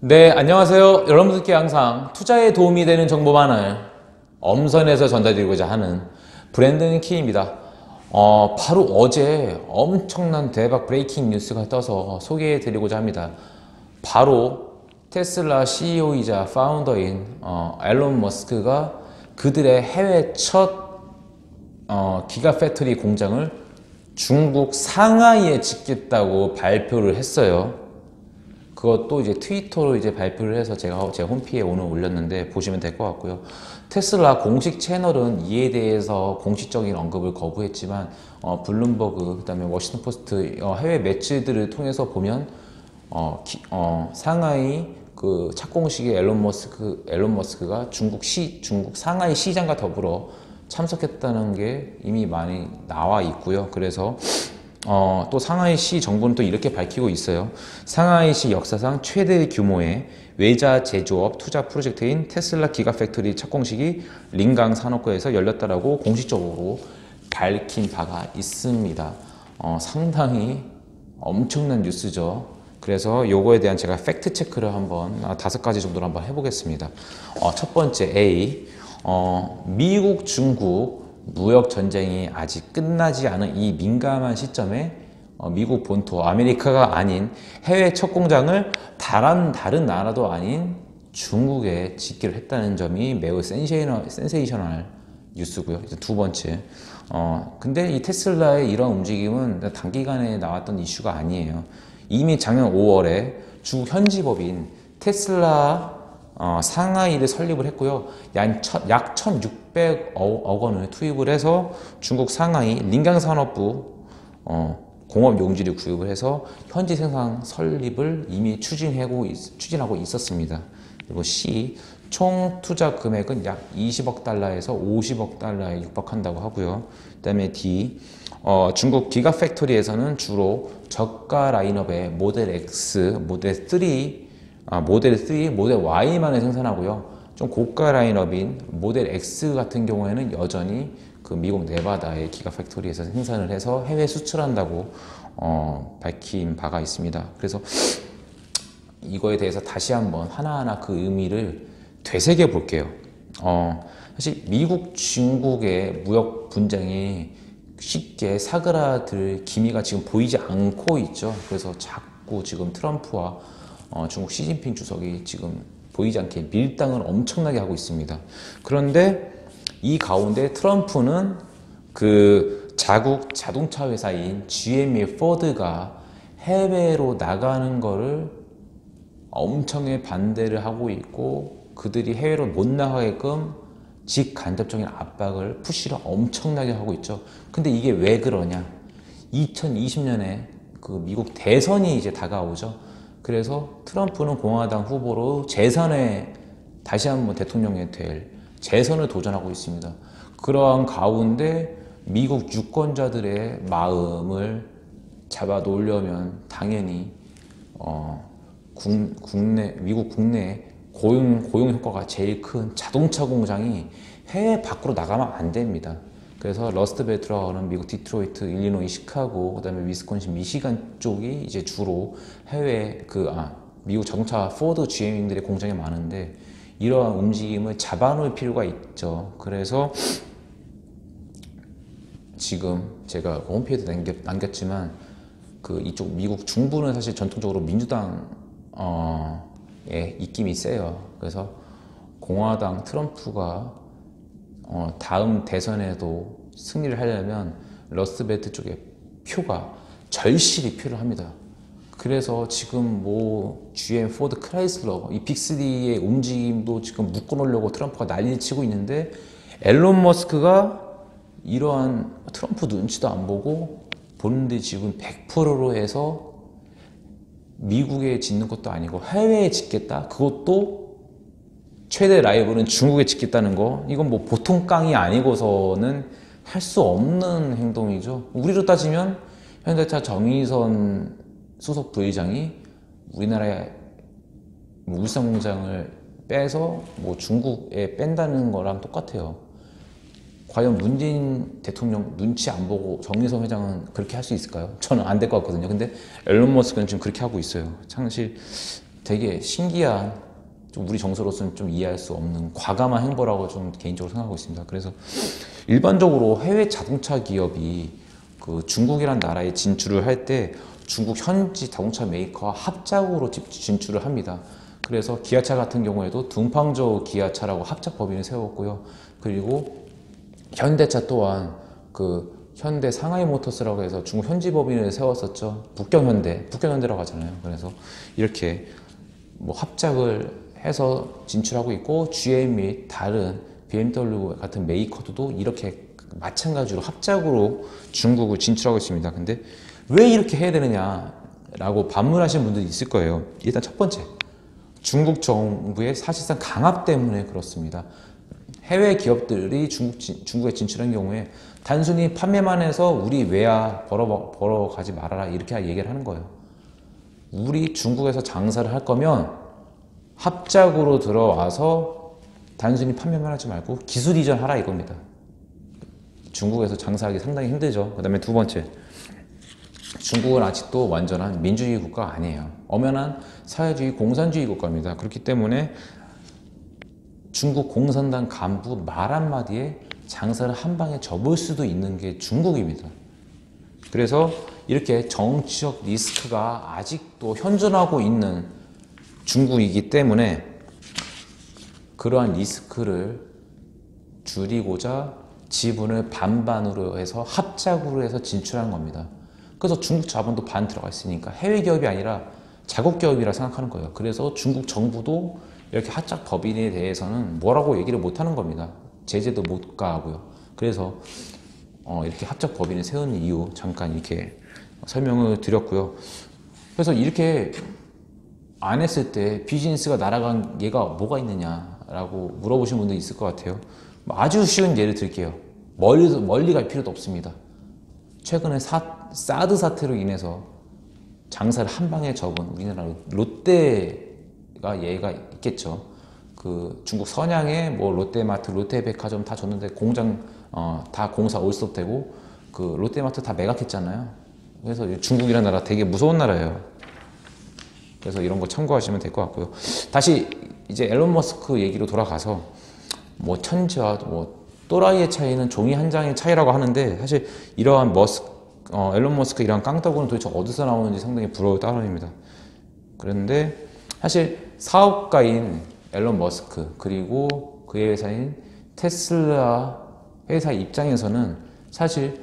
네, 안녕하세요. 여러분들께 항상 투자에 도움이 되는 정보만을 엄선해서 전달드리고자 하는 브랜든 키입니다. 바로 어제 엄청난 대박 브레이킹 뉴스가 떠서 소개해드리고자 합니다. 바로 테슬라 CEO이자 파운더인 앨런 머스크가 그들의 해외 첫 기가팩토리 공장을 중국 상하이에 짓겠다고 발표를 했어요. 그것도 이제 트위터로 이제 발표를 해서 제가 제 홈피에 오늘 올렸는데 보시면 될 것 같고요. 테슬라 공식 채널은 이에 대해서 공식적인 언급을 거부했지만 블룸버그 그다음에 워싱턴 포스트 해외 매체들을 통해서 보면 상하이 그 착공식에 앨런 머스크가 중국 상하이 시장과 더불어 참석했다는 게 이미 많이 나와 있고요. 그래서 또 상하이시 정부는 또 이렇게 밝히고 있어요. 상하이시 역사상 최대 규모의 외자 제조업 투자 프로젝트인 테슬라 기가팩토리 착공식이 링강 산업구에서 열렸다라고 공식적으로 밝힌 바가 있습니다. 상당히 엄청난 뉴스죠. 그래서 요거에 대한 제가 팩트 체크를 한번 5가지 정도로 한번 해보겠습니다. 첫 번째 A, 미국, 중국 무역 전쟁이 아직 끝나지 않은 이 민감한 시점에 미국 본토 아메리카가 아닌 해외 첫 공장을 다른 나라도 아닌 중국에 짓기로 했다는 점이 매우 센세이셔널 뉴스고요. 이제 두 번째, 근데 이 테슬라의 이런 움직임은 단기간에 나왔던 이슈가 아니에요. 이미 작년 5월에 중국 현지법인 테슬라 상하이를 설립을 했고요. 약 1,600억 원을 투입을 해서 중국 상하이 링강산업부 공업용지를 구입을 해서 현지 생산 설립을 이미 추진하고 있었습니다. 그리고 C, 총 투자 금액은 약 20억 달러에서 50억 달러에 육박한다고 하고요. 그 다음에 D, 중국 기가팩토리에서는 주로 저가 라인업의 모델 X, 모델 3, 모델 Y만을 생산하고요. 좀 고가 라인업인 모델 X 같은 경우에는 여전히 그 미국 네바다의 기가팩토리에서 생산을 해서 해외 수출한다고 밝힌 바가 있습니다. 그래서 이거에 대해서 다시 한번 하나하나 그 의미를 되새겨 볼게요. 사실 미국, 중국의 무역 분쟁이 쉽게 사그라들 기미가 지금 보이지 않고 있죠. 그래서 자꾸 지금 트럼프와 중국 시진핑 주석이 지금 보이지 않게 밀당을 엄청나게 하고 있습니다. 그런데 이 가운데 트럼프는 그 자국 자동차 회사인 GM의 포드가 해외로 나가는 거를 엄청나게 반대를 하고 있고 그들이 해외로 못 나가게끔 직간접적인 압박을 푸시를 엄청나게 하고 있죠. 근데 이게 왜 그러냐? 2020년에 그 미국 대선이 이제 다가오죠. 그래서 트럼프는 공화당 후보로 재선에 다시 한번 대통령이 될 재선을 도전하고 있습니다. 그러한 가운데 미국 유권자들의 마음을 잡아 놓으려면 당연히 미국 국내 고용 효과가 제일 큰 자동차 공장이 해외 밖으로 나가면 안 됩니다. 그래서 러스트벨트라고 하는 미국 디트로이트, 일리노이, 시카고, 그다음에 위스콘신, 미시간 쪽이 이제 주로 해외 미국 자동차 포드 GM들의 공장이 많은데 이러한 움직임을 잡아놓을 필요가 있죠. 그래서 지금 제가 홈페이지에 남겼지만 그 이쪽 미국 중부는 사실 전통적으로 민주당의 입김이 세요. 그래서 공화당 트럼프가 다음 대선에도 승리를 하려면 러스트벨트 쪽에 표가 절실히 필요합니다. 그래서 지금 뭐 GM, 포드, 크라이슬러 이 빅3의 움직임도 지금 묶어놓으려고 트럼프가 난리를 치고 있는데 앨런 머스크가 이러한 트럼프 눈치도 안 보고 본인들 지금 100%로 해서 미국에 짓는 것도 아니고 해외에 짓겠다? 그것도 최대 라이벌은 중국에 짓겠다는 거, 이건 뭐 보통 깡이 아니고서는 할 수 없는 행동이죠. 우리로 따지면 현대차 정의선 수석 부회장이 우리나라의 울산 공장을 빼서 뭐 중국에 뺀다는 거랑 똑같아요. 과연 문재인 대통령 눈치 안 보고 정의선 회장은 그렇게 할 수 있을까요? 저는 안 될 것 같거든요. 근데 앨런 머스크는 지금 그렇게 하고 있어요. 사실 되게 신기한, 좀 우리 정서로서는 좀 이해할 수 없는 과감한 행보라고 좀 개인적으로 생각하고 있습니다. 그래서 일반적으로 해외 자동차 기업이 그 중국이란 나라에 진출을 할 때 중국 현지 자동차 메이커와 합작으로 진출을 합니다. 그래서 기아차 같은 경우에도 둥팡저우 기아차라고 합작 법인을 세웠고요. 그리고 현대차 또한 그 현대 상하이 모터스라고 해서 중국 현지 법인을 세웠었죠. 북경현대라고 하잖아요. 그래서 이렇게 뭐 합작을 해서 진출하고 있고, GM 및 다른 BMW 같은 메이커들도 이렇게 마찬가지로 합작으로 중국을 진출하고 있습니다. 근데 왜 이렇게 해야 되느냐라고 반문하시는 분들이 있을 거예요. 일단 첫 번째, 중국 정부의 사실상 강압 때문에 그렇습니다. 해외 기업들이 중국에 진출한 경우에 단순히 판매만 해서 우리 외야 벌어가지 말아라 이렇게 얘기를 하는 거예요. 우리 중국에서 장사를 할 거면 합작으로 들어와서 단순히 판매만 하지 말고 기술 이전하라 이겁니다. 중국에서 장사하기 상당히 힘들죠. 그 다음에 두 번째, 중국은 아직도 완전한 민주주의 국가가 아니에요. 엄연한 사회주의 공산주의 국가입니다. 그렇기 때문에 중국 공산당 간부 말 한마디에 장사를 한 방에 접을 수도 있는 게 중국입니다. 그래서 이렇게 정치적 리스크가 아직도 현존하고 있는 중국이기 때문에 그러한 리스크를 줄이고자 지분을 반반으로 해서 합작으로 해서 진출한 겁니다. 그래서 중국 자본도 반 들어가 있으니까 해외 기업이 아니라 자국 기업이라 생각하는 거예요. 그래서 중국 정부도 이렇게 합작 법인에 대해서는 뭐라고 얘기를 못 하는 겁니다. 제재도 못 가하고요. 그래서 이렇게 합작 법인을 세운 이유 잠깐 이렇게 설명을 드렸고요. 그래서 이렇게 안 했을 때 비즈니스가 날아간 예가 뭐가 있느냐라고 물어보시는 분들이 있을 것 같아요. 아주 쉬운 예를 들게요. 멀리 갈 필요도 없습니다. 최근에 사드 사태로 인해서 장사를 한 방에 접은 우리나라 롯데가 예가 있겠죠. 그 중국 선양에 뭐 롯데마트, 롯데백화점 다 줬는데 공장 다 공사 올스톱되고 그 롯데마트 다 매각했잖아요. 그래서 중국이라는 나라 되게 무서운 나라예요. 그래서 이런 거 참고하시면 될 것 같고요. 다시 이제 앨런 머스크 얘기로 돌아가서 뭐 천재와 뭐 또라이의 차이는 종이 한 장의 차이라고 하는데, 사실 이러한 앨런 머스크 이러한 깡따구는 도대체 어디서 나오는지 상당히 부러울 따름입니다. 그런데 사실 사업가인 앨런 머스크 그리고 그의 회사인 테슬라 회사 입장에서는 사실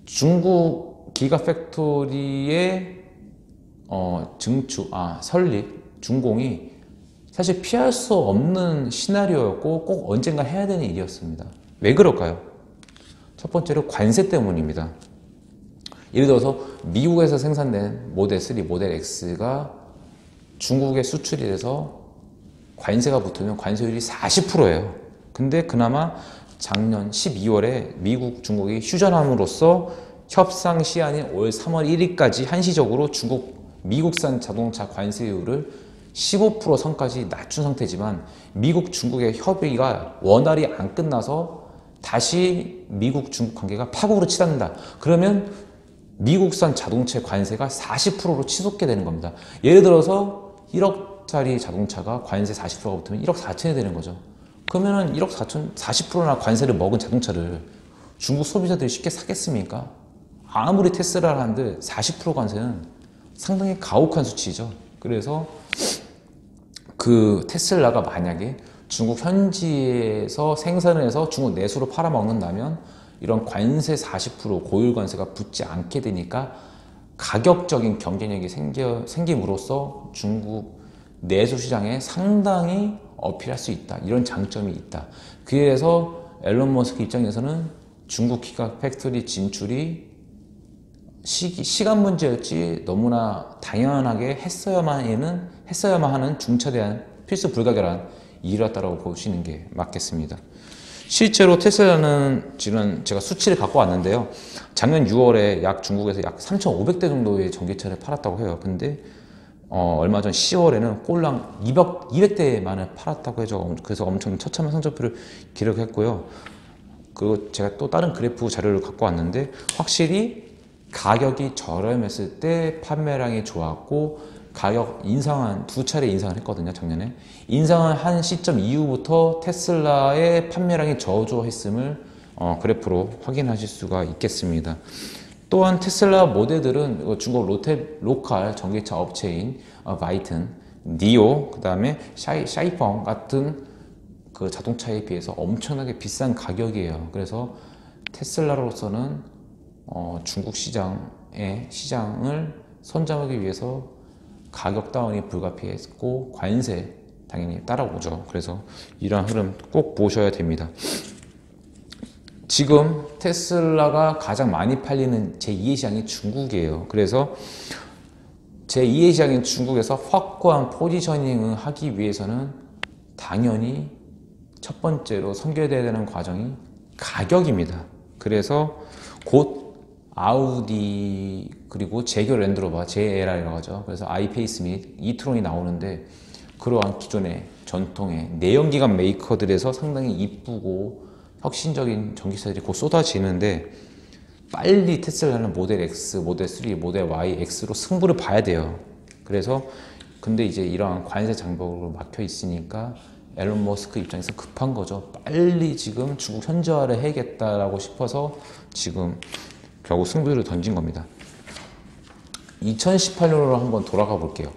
중국 기가팩토리의 설립, 준공이 사실 피할 수 없는 시나리오였고 꼭 언젠가 해야 되는 일이었습니다. 왜 그럴까요? 첫 번째로 관세 때문입니다. 예를 들어서 미국에서 생산된 모델 3, 모델 X가 중국에 수출이 돼서 관세가 붙으면 관세율이 40%예요. 근데 그나마 작년 12월에 미국, 중국이 휴전함으로써 협상 시한인 올 3월 1일까지 한시적으로 미국산 자동차 관세율을 15% 선까지 낮춘 상태지만 미국, 중국의 협의가 원활히 안 끝나서 다시 미국, 중국 관계가 파국으로 치닫는다. 그러면 미국산 자동차 관세가 40%로 치솟게 되는 겁니다. 예를 들어서 1억짜리 자동차가 관세 40%가 붙으면 1억 4천이 되는 거죠. 그러면은 1억 4천, 40%나 관세를 먹은 자동차를 중국 소비자들이 쉽게 사겠습니까? 아무리 테슬라를 하는데 40% 관세는 상당히 가혹한 수치죠. 그래서 그 테슬라가 만약에 중국 현지에서 생산을 해서 중국 내수로 팔아먹는다면 이런 관세 40% 고율 관세가 붙지 않게 되니까 가격적인 경쟁력이 생김으로써 중국 내수 시장에 상당히 어필할 수 있다. 이런 장점이 있다. 그래서 앨런 머스크 입장에서는 중국 기가팩토리 진출이 시간 문제였지 너무나 당연하게 했어야만 하는 중차대한 필수 불가결한 일이었다고 보시는 게 맞겠습니다. 실제로 테슬라는 지금 제가 수치를 갖고 왔는데요. 작년 6월에 중국에서 약 3,500대 정도의 전기차를 팔았다고 해요. 근데 얼마 전 10월에는 꼴랑 200대만을 팔았다고 해서 그래서 엄청 처참한 성적표를 기록했고요. 그리고 제가 또 다른 그래프 자료를 갖고 왔는데 확실히 가격이 저렴했을 때 판매량이 좋았고 가격 인상한 두 차례 인상을 했거든요. 작년에 인상을 한 시점 이후부터 테슬라의 판매량이 저조했음을 그래프로 확인하실 수가 있겠습니다. 또한 테슬라 모델들은 중국 로컬 전기차 업체인 바이튼, 니오, 그 다음에 샤이펑 같은 그 자동차에 비해서 엄청나게 비싼 가격이에요. 그래서 테슬라로서는 중국 시장을 선점하기 위해서 가격 다운이 불가피했고 관세 당연히 따라오죠. 그래서 이러한 흐름 꼭 보셔야 됩니다. 지금 테슬라가 가장 많이 팔리는 제2의 시장이 중국이에요. 그래서 제2의 시장인 중국에서 확고한 포지셔닝을 하기 위해서는 당연히 첫 번째로 섬겨야 되는 과정이 가격입니다. 그래서 곧 아우디 그리고 제규어 랜드로버 JLR이라고 하죠. 그래서 아이페이스 및 이트론이 나오는데 그러한 기존의 전통의 내연기관 메이커들에서 상당히 이쁘고 혁신적인 전기차들이 곧 쏟아지는데 빨리 테슬라는 모델 X, 모델 3, 모델 Y, X로 승부를 봐야 돼요. 그래서 근데 이제 이러한 관세 장벽으로 막혀 있으니까 앨런 머스크 입장에서 급한 거죠. 빨리 지금 중국 현지화를 해야겠다라고 싶어서 지금 결국 승부를 던진 겁니다. 2018년으로 한번 돌아가 볼게요.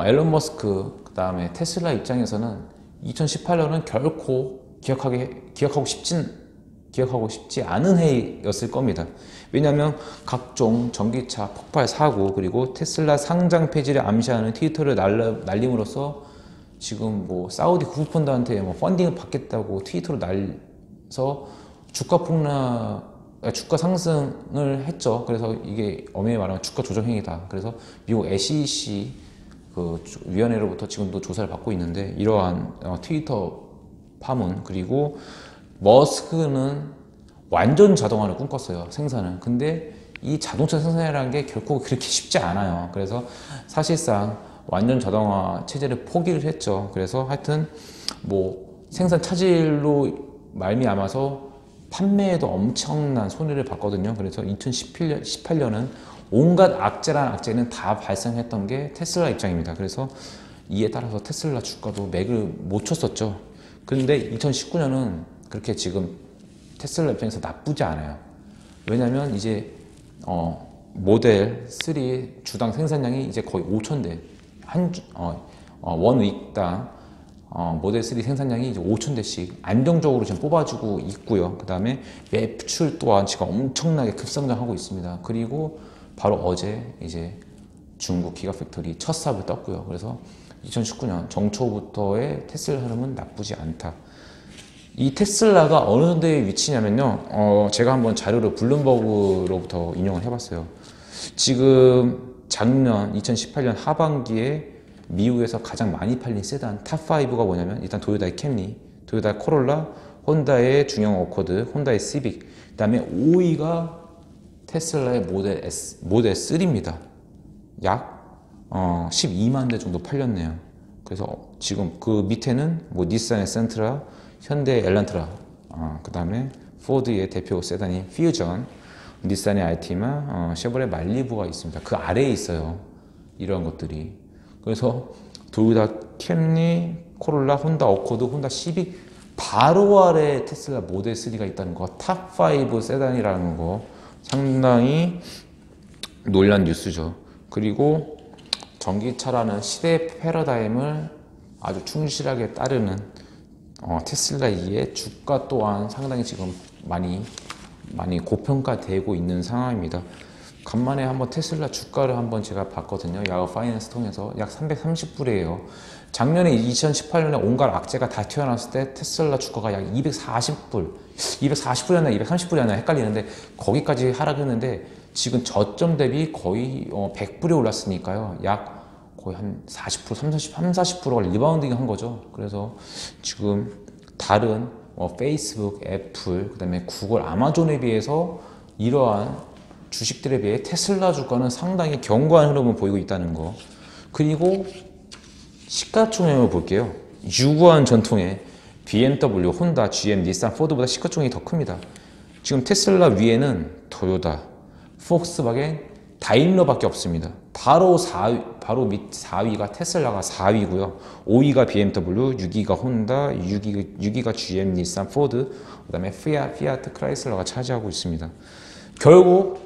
앨런 머스크 그 다음에 테슬라 입장에서는 2018년은 결코 기억하고 싶지 않은 해였을 겁니다. 왜냐하면 각종 전기차 폭발 사고 그리고 테슬라 상장 폐지를 암시하는 트위터를 날림으로써 지금 뭐 사우디 구분펀드한테 뭐 펀딩을 받겠다고 트위터로 날서 주가 상승을 했죠. 그래서 이게 엄연히 말하면 주가 조정 행위다. 그래서 미국 SEC 그 위원회로부터 지금도 조사를 받고 있는데 이러한 트위터 파문 그리고 머스크는 완전 자동화를 꿈꿨어요. 생산을. 근데 이 자동차 생산이라는 게 결코 그렇게 쉽지 않아요. 그래서 사실상 완전 자동화 체제를 포기를 했죠. 그래서 하여튼 뭐 생산 차질로 말미암아서 판매에도 엄청난 손해를 봤거든요. 그래서 2018년은 온갖 악재는 다 발생했던 게 테슬라 입장입니다. 그래서 이에 따라서 테슬라 주가도 맥을 못 쳤었죠. 그런데 2019년은 그렇게 지금 테슬라 입장에서 나쁘지 않아요. 왜냐면 이제 모델 3 주당 생산량이 이제 거의 5,000대 원 윅당 모델 3 생산량이 이제 5,000대씩 안정적으로 지금 뽑아주고 있고요. 그 다음에 매출 또한 지금 엄청나게 급성장하고 있습니다. 그리고 바로 어제 이제 중국 기가팩토리 첫 삽을 떴고요. 그래서 2019년 정초부터의 테슬라 흐름은 나쁘지 않다. 이 테슬라가 어느 정도의 위치냐면요. 제가 한번 자료를 블룸버그로부터 인용을 해봤어요. 지금 작년 2018년 하반기에 미국에서 가장 많이 팔린 세단 탑5가 뭐냐면 일단 도요타의 캠리, 도요타 코롤라, 혼다의 중형 어코드, 혼다의 시빅, 그 다음에 5위가 테슬라의 모델 3입니다. 약 12만 대 정도 팔렸네요. 그래서 지금 그 밑에는 뭐 닛산의 센트라, 현대의 엘란트라, 그 다음에 포드의 대표 세단인 퓨전, 닛산의 알티마, 쉐보레 말리부가 있습니다. 그 아래에 있어요. 이런 것들이. 그래서 도요타 캠리, 코롤라, 혼다 어코드, 혼다 시빅 바로 아래 테슬라 모델 3가 있다는 거, 탑5 세단이라는 거 상당히 놀란 뉴스죠. 그리고 전기차라는 시대 패러다임을 아주 충실하게 따르는 테슬라의 주가 또한 상당히 지금 많이 고평가되고 있는 상황입니다. 간만에 한번 테슬라 주가를 한번 제가 봤거든요. 야후 파이낸스 통해서 약 330불이에요. 작년에 2018년에 온갖 악재가 다 튀어나왔을 때 테슬라 주가가 약 240불, 240불이었나 230불이었나 헷갈리는데 거기까지 하락했는데 지금 저점 대비 거의 100불이 올랐으니까요. 약 거의 한 40%, 30, 40%가 리바운딩 한 거죠. 그래서 지금 다른 페이스북, 애플, 그 다음에 구글, 아마존에 비해서 이러한 주식들에 비해 테슬라 주가는 상당히 견고한 흐름을 보이고 있다는 거. 그리고 시가총액을 볼게요. 유구한 전통의 BMW, 혼다, GM, 닛산, 포드보다 시가총액이 더 큽니다. 지금 테슬라 위에는 토요타, 폭스바겐, 다임러밖에 없습니다. 바로 바로 밑 4위가 테슬라가 4위고요. 5위가 BMW, 6위가 혼다, 6위가 GM, 닛산, 포드, 그 다음에 피아트, 크라이슬러가 차지하고 있습니다. 결국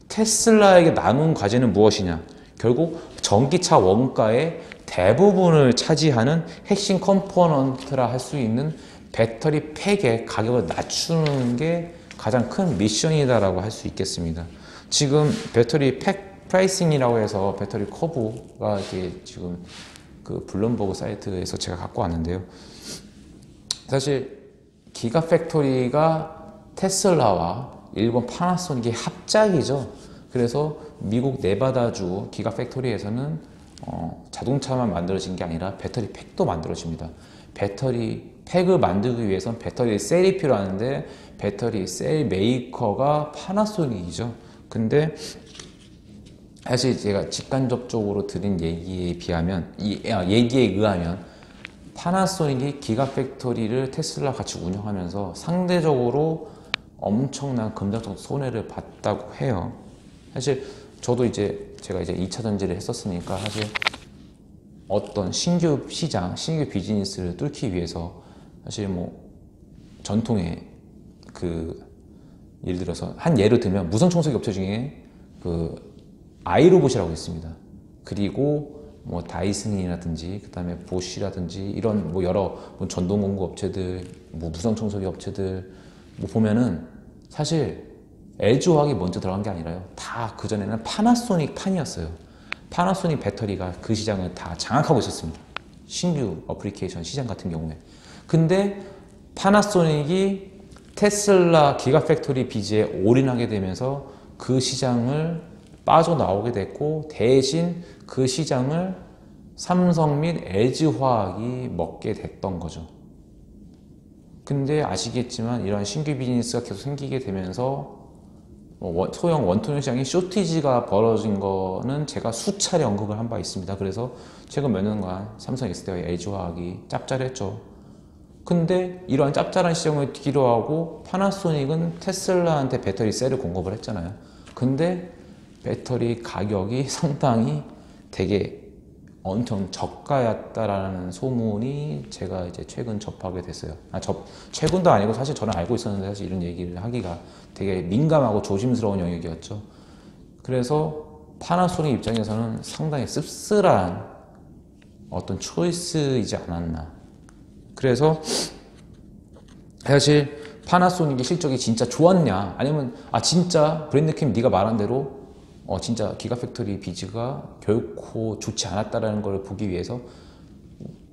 테슬라에게 남은 과제는 무엇이냐? 결국 전기차 원가의 대부분을 차지하는 핵심 컴포넌트라 할 수 있는 배터리 팩의 가격을 낮추는 게 가장 큰 미션이다라고 할 수 있겠습니다. 지금 배터리 팩 프라이싱이라고 해서 배터리 커브가 이렇게 지금 그 블룸버그 사이트에서 제가 갖고 왔는데요. 사실 기가팩토리가 테슬라와 일본 파나소닉의 합작이죠. 그래서 미국 네바다주 기가팩토리에서는 자동차만 만들어진 게 아니라 배터리 팩도 만들어집니다. 배터리 팩을 만들기 위해서는 배터리 셀이 필요한데 배터리 셀 메이커가 파나소닉이죠. 근데 사실 제가 직간접적으로 들은 얘기에 비하면 얘기에 의하면 파나소닉이 기가팩토리를 테슬라 같이 운영하면서 상대적으로 엄청난 금전적 손해를 봤다고 해요. 사실 저도 제가 2차 전지를 했었으니까 사실 어떤 신규 시장, 신규 비즈니스를 뚫기 위해서 사실 뭐 전통의 예를 들어서 한 예를 들면 무선 청소기 업체 중에 아이로봇이라고 있습니다. 그리고 뭐 다이슨이라든지 그다음에 보쉬라든지 이런 뭐 여러 전동 공구 업체들, 뭐 무선 청소기 업체들 뭐 보면은 사실 LG화학이 먼저 들어간 게 아니라요. 다 그전에는 파나소닉 판이었어요. 파나소닉 배터리가 그 시장을 다 장악하고 있었습니다. 신규 어플리케이션 시장 같은 경우에. 근데 파나소닉이 테슬라 기가팩토리 비즈에 올인하게 되면서 그 시장을 빠져나오게 됐고 대신 그 시장을 삼성 및 LG화학이 먹게 됐던 거죠. 근데 아시겠지만 이런 신규 비즈니스가 계속 생기게 되면서 소형 원통형 시장이 쇼티지가 벌어진 거는 제가 수차례 언급을 한 바 있습니다. 그래서 최근 몇 년간 삼성 SDI와 LG화학이 짭짤했죠. 근데 이러한 짭짤한 시장을 뒤로 하고 파나소닉은 테슬라한테 배터리 셀을 공급을 했잖아요. 근데 배터리 가격이 상당히 되게 엄청 저가였다라는 소문이 제가 최근 접하게 됐어요. 최근도 아니고 사실 저는 알고 있었는데 사실 이런 얘기를 하기가 되게 민감하고 조심스러운 영역이었죠. 그래서 파나소닉 입장에서는 상당히 씁쓸한 어떤 초이스이지 않았나. 그래서 사실 파나소닉의 실적이 진짜 좋았냐 아니면 진짜 브랜드캠 네가 말한 대로 진짜 기가팩토리 비즈가 결코 좋지 않았다라는 걸 보기 위해서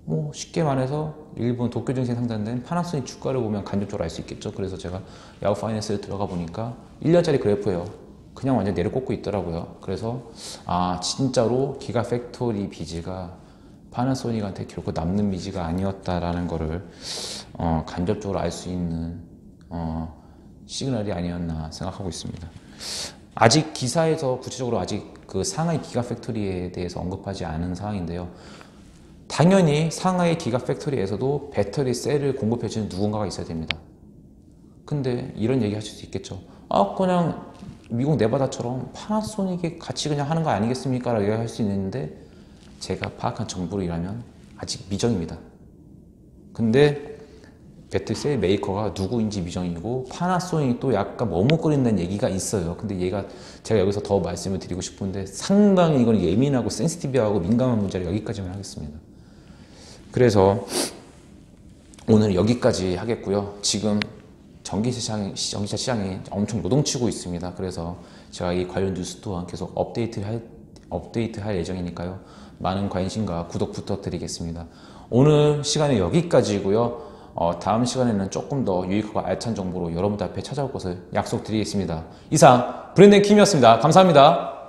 뭐 쉽게 말해서 일본 도쿄 증시에 상장된 파나소닉 주가를 보면 간접적으로 알 수 있겠죠. 그래서 제가 야후 파이낸스에 들어가 보니까 1년짜리 그래프예요. 그냥 완전 내려꽂고 있더라고요. 그래서 진짜로 기가팩토리 비즈가 파나소닉한테 결코 남는 비즈가 아니었다라는 거를 간접적으로 알 수 있는 시그널이 아니었나 생각하고 있습니다. 아직 기사에서 구체적으로 아직 그 상하이 기가팩토리에 대해서 언급하지 않은 상황인데요. 당연히 상하이 기가팩토리에서도 배터리 셀을 공급해주는 누군가가 있어야 됩니다. 근데 이런 얘기 하실 수 있겠죠. 그냥 미국 네바다처럼 파나소닉이 같이 그냥 하는 거 아니겠습니까? 라고 얘기할 수 있는데 제가 파악한 정보로 일하면 아직 미정입니다. 근데 배터리 셀 메이커가 누구인지 미정이고 파나소닉도 약간 머뭇거린다는 얘기가 있어요. 근데 제가 여기서 더 말씀을 드리고 싶은데 상당히 이건 예민하고 센시티브하고 민감한 문제를 여기까지만 하겠습니다. 그래서 오늘 여기까지 하겠고요. 지금 전기차 시장이 엄청 요동치고 있습니다. 그래서 제가 이 관련 뉴스 또한 계속 업데이트할 예정이니까요. 많은 관심과 구독 부탁드리겠습니다. 오늘 시간은 여기까지고요. 다음 시간에는 조금 더 유익하고 알찬 정보로 여러분들 앞에 찾아올 것을 약속드리겠습니다. 이상 브랜드 킴이었습니다. 감사합니다.